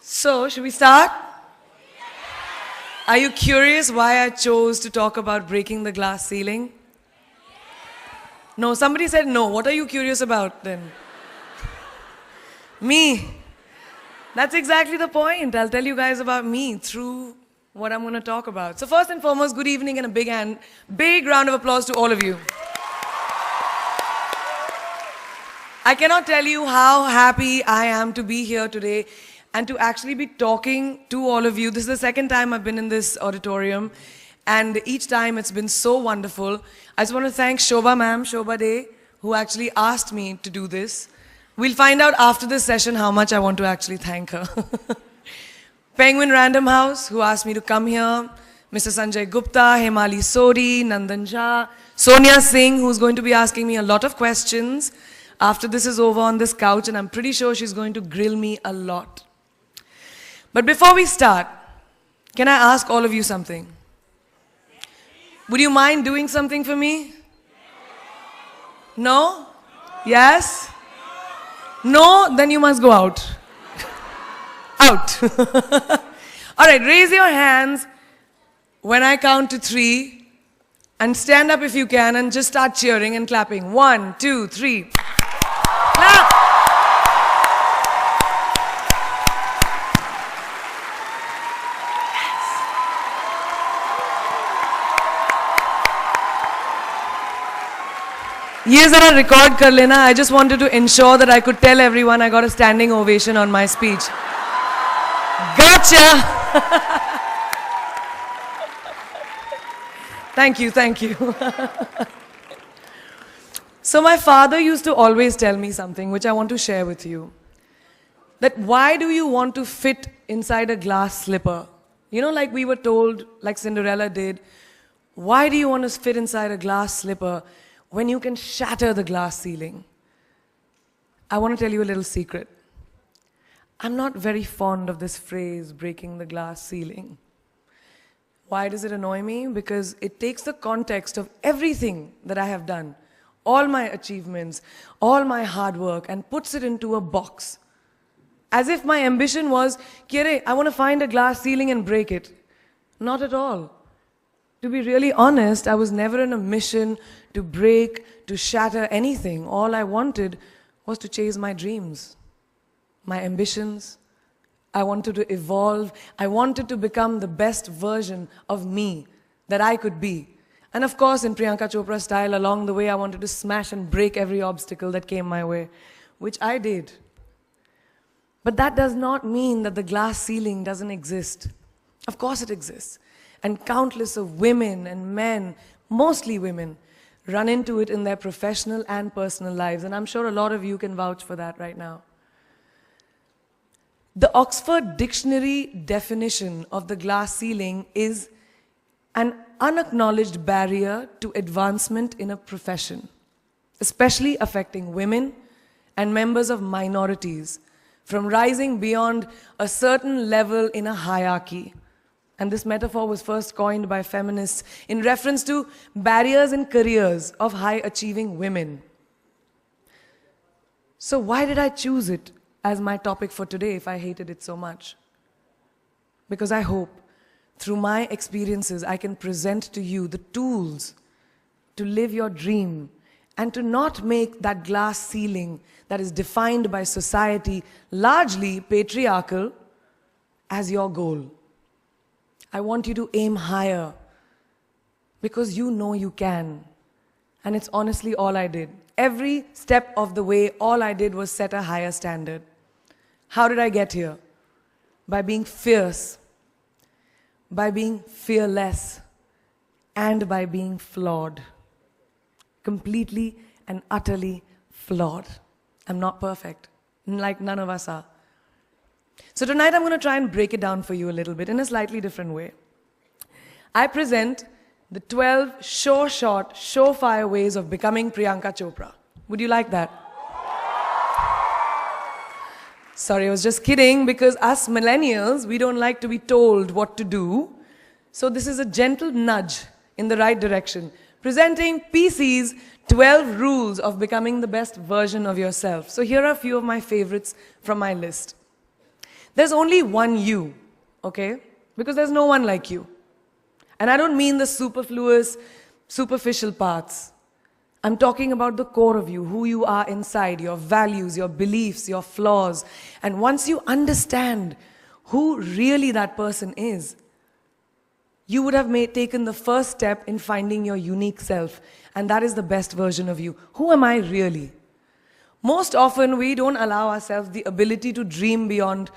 So, should we start? Are you curious why I chose to talk about breaking the glass ceiling? No, somebody said no. What are you curious about then? Me. That's exactly the point. I'll tell you guys about me through what I'm going to talk about. So first and foremost, good evening and a big round of applause to all of you. I cannot tell you how happy I am to be here today and to actually be talking to all of you. This is the second time I've been in this auditorium, and each time it's been so wonderful. I just want to thank Shobha ma'am, Shobha Day, who actually asked me to do this. We'll find out after this session how much I want to actually thank her. Penguin Random House, who asked me to come here. Mr. Sanjay Gupta, Hemali Sori, Nandan Jha, Sonia Singh, who's going to be asking me a lot of questions after this is over on this couch, and I'm pretty sure she's going to grill me a lot. But before we start, can I ask all of you something? Would you mind doing something for me? No? Yes? No? Then you must go out. Out. All right, raise your hands when I count to 3 and stand up if you can and just start cheering and clapping. 1, 2, 3. Clap. ये जरा record कर लेना. I just wanted to ensure that I could tell everyone I got a standing ovation on my speech. Gotcha! Thank you, thank you. So my father used to always tell me something which I want to share with you. That why do you want to fit inside a glass slipper? You know, like we were told, like Cinderella did, why do you want to fit inside a glass slipper when you can shatter the glass ceiling? I want to tell you a little secret. I'm not very fond of this phrase, breaking the glass ceiling. Why does it annoy me? Because it takes the context of everything that I have done, all my achievements, all my hard work, and puts it into a box. As if my ambition was, Kire, I want to find a glass ceiling and break it. Not at all. To be really honest, I was never on a mission to break, to shatter anything. All I wanted was to chase my dreams, my ambitions. I wanted to evolve. I wanted to become the best version of me that I could be. And of course, in Priyanka Chopra style, along the way, I wanted to smash and break every obstacle that came my way, which I did. But that does not mean that the glass ceiling doesn't exist. Of course it exists. And countless of women and men, mostly women, run into it in their professional and personal lives. And I'm sure a lot of you can vouch for that right now. The Oxford Dictionary definition of the glass ceiling is an unacknowledged barrier to advancement in a profession, especially affecting women and members of minorities from rising beyond a certain level in a hierarchy. And this metaphor was first coined by feminists in reference to barriers in careers of high-achieving women. So why did I choose it as my topic for today if I hated it so much? Because I hope through my experiences I can present to you the tools to live your dream and to not make that glass ceiling that is defined by society, largely patriarchal, as your goal. I want you to aim higher because you know you can. And it's honestly all I did. Every step of the way, all I did was set a higher standard. How did I get here? By being fierce, by being fearless, and by being flawed. Completely and utterly flawed. I'm not perfect, like none of us are. So tonight I'm going to try and break it down for you a little bit in a slightly different way. I present the 12 short, surefire ways of becoming Priyanka Chopra. Would you like that? Sorry, I was just kidding, because us millennials, we don't like to be told what to do. So this is a gentle nudge in the right direction. Presenting PC's 12 rules of becoming the best version of yourself. So here are a few of my favorites from my list. There's only one you, okay? Because there's no one like you. And I don't mean the superfluous, superficial parts. I'm talking about the core of you, who you are inside, your values, your beliefs, your flaws. And once you understand who really that person is, you would have taken the first step in finding your unique self. And that is the best version of you. Who am I really? Most often, we don't allow ourselves the ability to dream beyond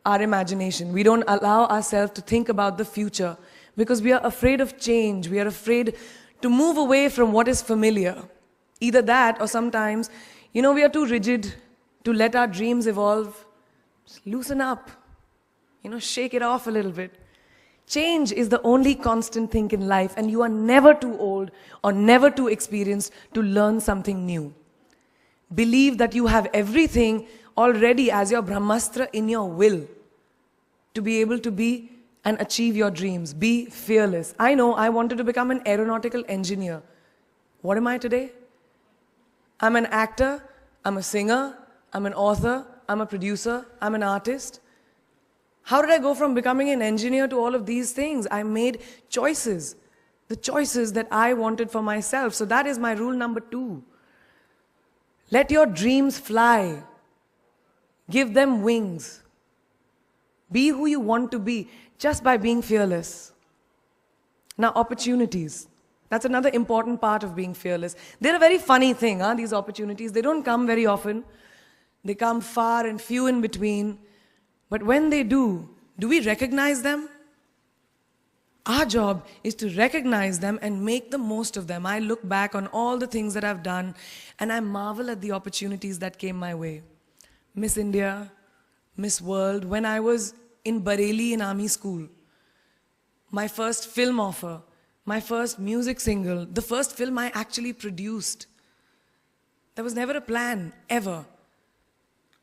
our imagination. We don't allow ourselves to think about the future because we are afraid of change. We are afraid to move away from what is familiar. Either that or sometimes, we are too rigid to let our dreams evolve. Just loosen up. Shake it off a little bit. Change is the only constant thing in life, and you are never too old or never too experienced to learn something new. Believe that you have everything already as your Brahmastra in your will to be able to be and achieve your dreams. Be fearless. I know I wanted to become an aeronautical engineer. What am I today? I'm an actor, I'm a singer, I'm an author, I'm a producer, I'm an artist. How did I go from becoming an engineer to all of these things? I made choices. The choices that I wanted for myself. So that is my rule number 2. Let your dreams fly. Give them wings. Be who you want to be just by being fearless. Now, opportunities. That's another important part of being fearless. They're a very funny thing, these opportunities. They don't come very often. They come far and few in between. But when they do we recognize them? Our job is to recognize them and make the most of them. I look back on all the things that I've done and I marvel at the opportunities that came my way. Miss India, Miss World, when I was in Bareilly in army school, my first film offer, my first music single, the first film I actually produced. There was never a plan, ever.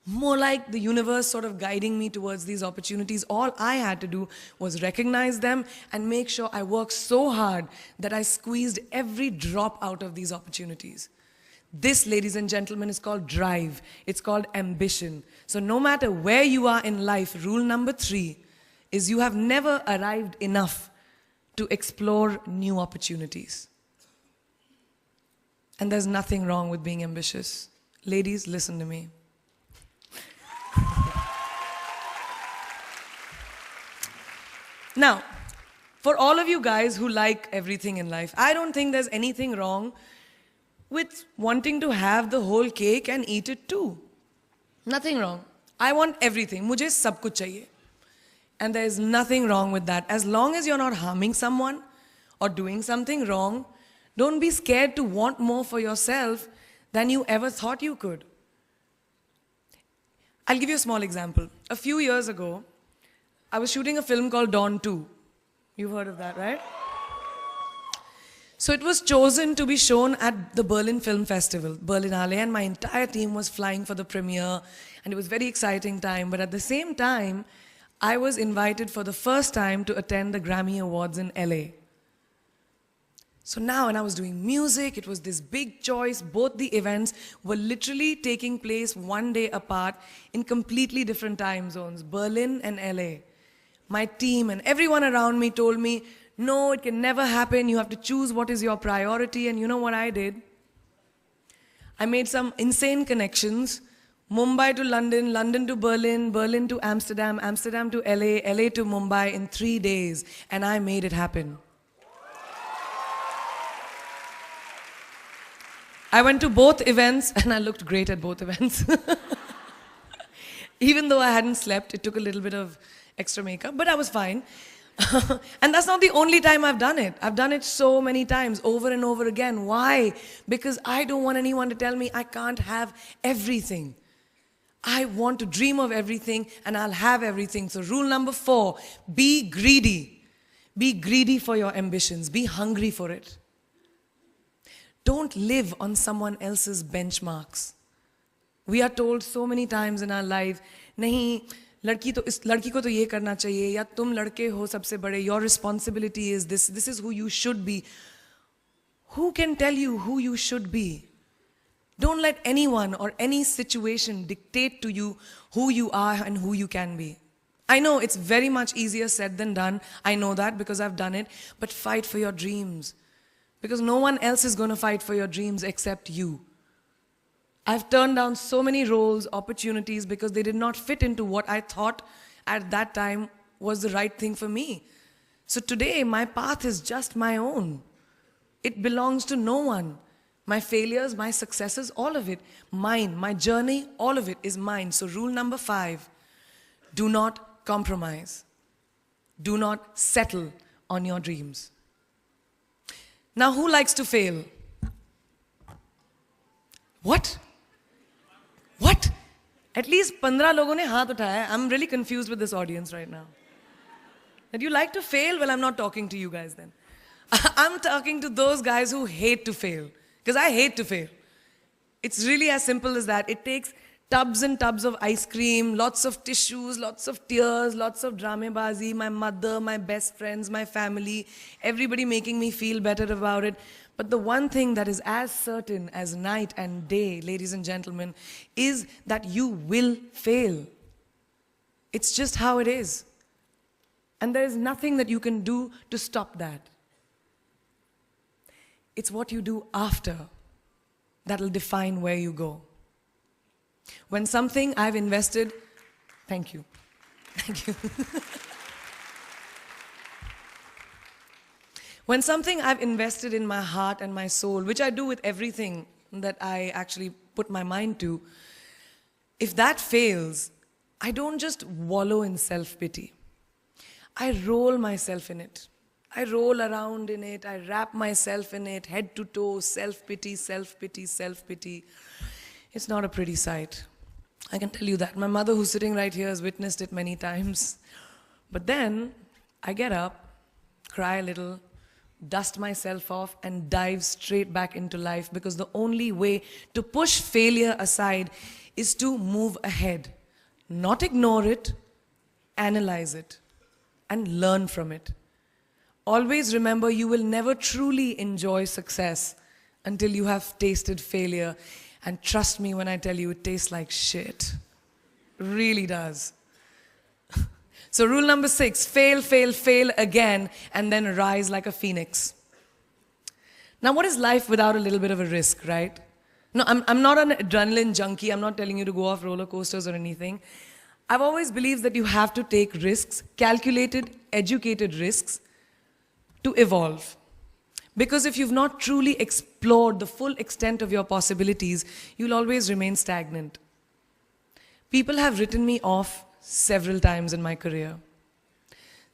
More like the universe sort of guiding me towards these opportunities. All I had to do was recognize them and make sure I worked so hard that I squeezed every drop out of these opportunities. This, ladies and gentlemen, is called drive. It's called ambition. So no matter where you are in life, rule number 3 is you have never arrived enough to explore new opportunities. And there's nothing wrong with being ambitious. Ladies, listen to me. Now, for all of you guys who like everything in life, I don't think there's anything wrong with wanting to have the whole cake and eat it too. Nothing wrong. I want everything. Mujhe sab kuch chahiye. And there is nothing wrong with that. As long as you're not harming someone or doing something wrong, don't be scared to want more for yourself than you ever thought you could. I'll give you a small example. A few years ago, I was shooting a film called Dawn 2. You've heard of that, right? So it was chosen to be shown at the Berlin Film Festival, Berlinale, and my entire team was flying for the premiere, and it was a very exciting time. But at the same time, I was invited for the first time to attend the Grammy Awards in LA. So now, when I was doing music, it was this big choice. Both the events were literally taking place one day apart in completely different time zones, Berlin and LA. My team and everyone around me told me, no, it can never happen. You have to choose what is your priority. And you know what I did? I made some insane connections. Mumbai to London, London to Berlin, Berlin to Amsterdam, Amsterdam to LA, LA to Mumbai in 3 days. And I made it happen. I went to both events and I looked great at both events. Even though I hadn't slept, it took a little bit of extra makeup, but I was fine. And that's not the only time I've done it. I've done it so many times, over and over again. Why? Because I don't want anyone to tell me I can't have everything. I want to dream of everything and I'll have everything. So rule number 4, be greedy. Be greedy for your ambitions. Be hungry for it. Don't live on someone else's benchmarks. We are told so many times in our life, नहीं, लड़की को तो ये करना चाहिए, या तुम लड़के हो सबसे बड़े, your responsibility is this is who you should be. Who can tell you who you should be? Don't let anyone or any situation dictate to you who you are and who you can be. I know it's very much easier said than done. I know that because I've done it. But fight for your dreams. Because no one else is going to fight for your dreams except you. I've turned down so many roles, opportunities, because they did not fit into what I thought at that time was the right thing for me. So today, my path is just my own. It belongs to no one. My failures, my successes, all of it, mine. My journey, all of it is mine. So rule number 5, do not compromise. Do not settle on your dreams. Now, who likes to fail? What? What? At least 15 लोगों ने हाथ उठाया. I'm really confused with this audience right now. That you like to fail? Well, I'm not talking to you guys then. I'm talking to those guys who hate to fail. Because I hate to fail. It's really as simple as that. It takes tubs and tubs of ice cream, lots of tissues, lots of tears, lots of dramabazi, my mother, my best friends, my family, everybody making me feel better about it. But the one thing that is as certain as night and day, ladies and gentlemen, is that you will fail. It's just how it is. And there is nothing that you can do to stop that. It's what you do after that will define where you go. When something I've invested, thank you. Thank you. When something I've invested in my heart and my soul, which I do with everything that I actually put my mind to, if that fails, I don't just wallow in self-pity. I roll myself in it. I roll around in it. I wrap myself in it, head to toe, self-pity, self-pity, self-pity. It's not a pretty sight. I can tell you that. My mother, who's sitting right here, has witnessed it many times. But then I get up, cry a little, dust myself off, and dive straight back into life, because the only way to push failure aside is to move ahead. Not ignore it, analyze it, and learn from it. Always remember, you will never truly enjoy success until you have tasted failure. And trust me when I tell you, it tastes like shit. Really does. So rule number 6, fail, fail, fail again, and then rise like a phoenix. Now, what is life without a little bit of a risk, right? No, I'm not an adrenaline junkie. I'm not telling you to go off roller coasters or anything. I've always believed that you have to take risks, calculated, educated risks, to evolve. Because if you've not truly explored the full extent of your possibilities, you'll always remain stagnant. People have written me off several times in my career.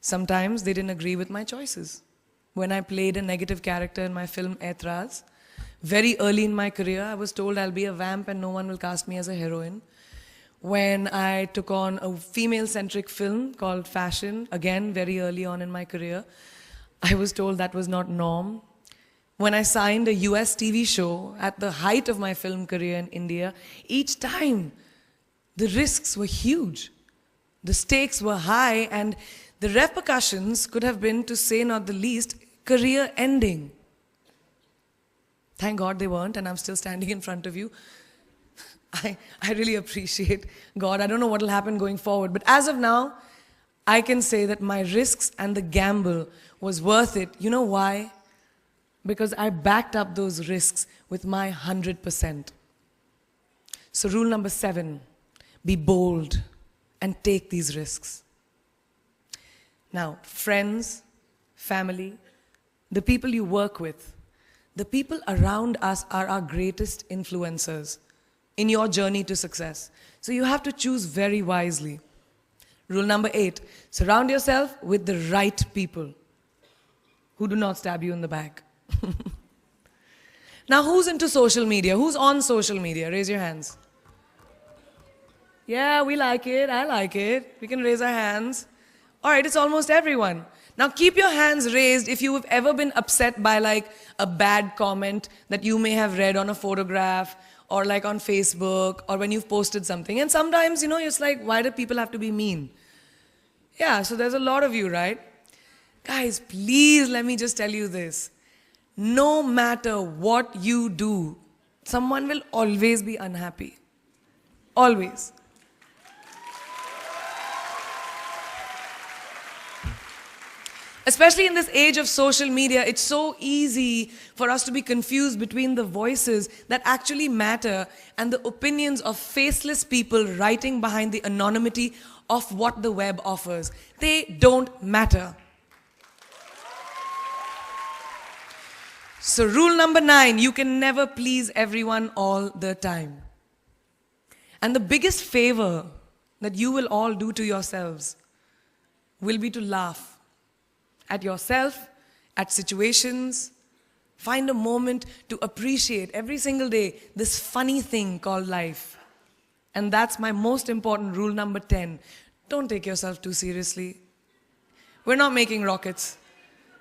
Sometimes they didn't agree with my choices. When I played a negative character in my film Aitraz, very early in my career, I was told I'll be a vamp and no one will cast me as a heroine. When I took on a female-centric film called Fashion, again, very early on in my career, I was told that was not norm. When I signed a US TV show at the height of my film career in India, each time the risks were huge. The stakes were high, and the repercussions could have been, to say not the least, career ending. Thank God they weren't, and I'm still standing in front of you. I really appreciate God. I don't know what will happen going forward, but as of now, I can say that my risks and the gamble was worth it. You know why? Because I backed up those risks with my 100%. So rule number 7, be bold and take these risks. Now, friends, family, the people you work with, the people around us are our greatest influencers in your journey to success. So you have to choose very wisely. Rule number 8, surround yourself with the right people who do not stab you in the back. Now, who's into social media? Who's on social media? Raise your hands. Yeah, we like it. I like it. We can raise our hands. All right, it's almost everyone. Now, keep your hands raised if you have ever been upset by like a bad comment that you may have read on a photograph or like on Facebook or when you've posted something. And sometimes, you know, it's like, why do people have to be mean? Yeah, so there's a lot of you, right? Guys, please let me just tell you this. No matter what you do, someone will always be unhappy. Always. Especially in this age of social media, it's so easy for us to be confused between the voices that actually matter and the opinions of faceless people writing behind the anonymity of what the web offers. They don't matter. So rule number 9, you can never please everyone all the time. And the biggest favor that you will all do to yourselves will be to laugh at yourself, at situations. Find a moment to appreciate every single day this funny thing called life. And that's my most important rule number 10. Don't take yourself too seriously. We're not making rockets.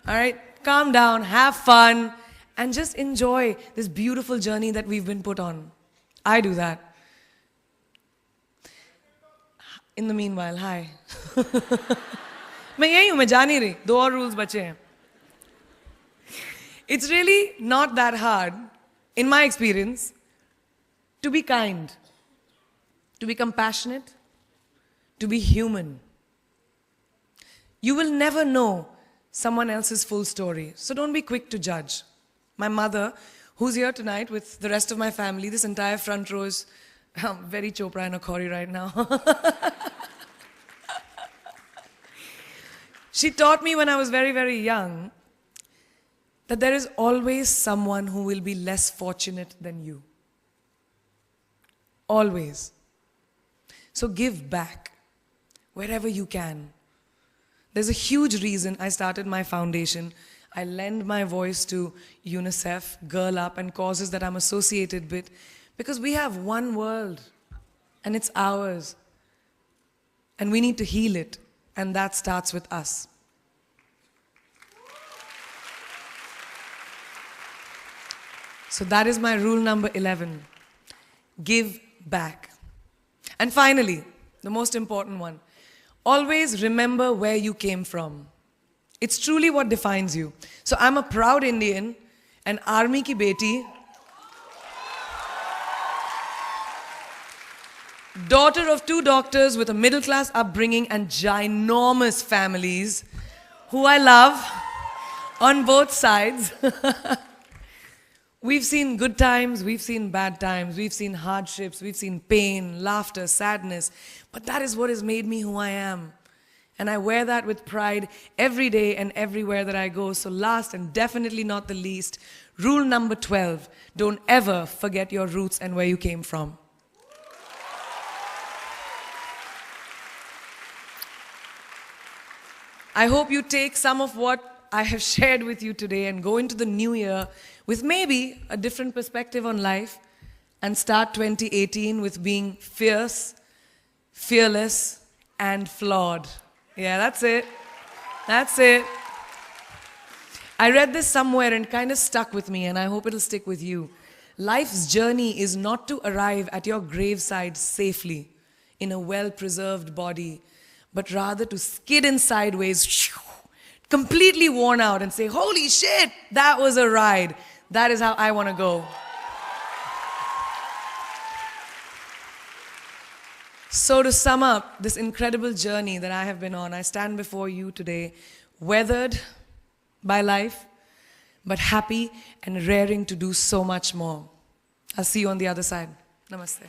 All right? Calm down, have fun, and just enjoy this beautiful journey that we've been put on. I do that. In the meanwhile, hi. मैं यही हूँ, मैं जा नहीं रही, 2 और rules बचे हैं. It's really not that hard, in my experience, to be kind, to be compassionate, to be human. You will never know someone else's full story, so don't be quick to judge. My mother, who's here tonight with the rest of my family, this entire front row is very Chopra and Akhori right now. She taught me when I was very, very young that there is always someone who will be less fortunate than you. Always. So give back wherever you can. There's a huge reason I started my foundation. I lend my voice to UNICEF, Girl Up, and causes that I'm associated with, because we have one world and it's ours. And we need to heal it. And that starts with us. So that is my rule number 11. Give back. And finally, the most important one. Always remember where you came from. It's truly what defines you. So I'm a proud Indian, an army ki beti, daughter of 2 doctors with a middle-class upbringing and ginormous families who I love on both sides. We've seen good times, we've seen bad times, we've seen hardships, we've seen pain, laughter, sadness. But that is what has made me who I am. And I wear that with pride every day and everywhere that I go. So last and definitely not the least, rule number 12, don't ever forget your roots and where you came from. I hope you take some of what I have shared with you today and go into the new year with maybe a different perspective on life and start 2018 with being fierce, fearless, and flawed. Yeah, that's it. That's it. I read this somewhere and kind of stuck with me, and I hope it'll stick with you. Life's journey is not to arrive at your graveside safely in a well-preserved body, but rather to skid in sideways, completely worn out, and say, holy shit, that was a ride. That is how I want to go. So to sum up this incredible journey that I have been on, I stand before you today, weathered by life, but happy and raring to do so much more. I'll see you on the other side. Namaste.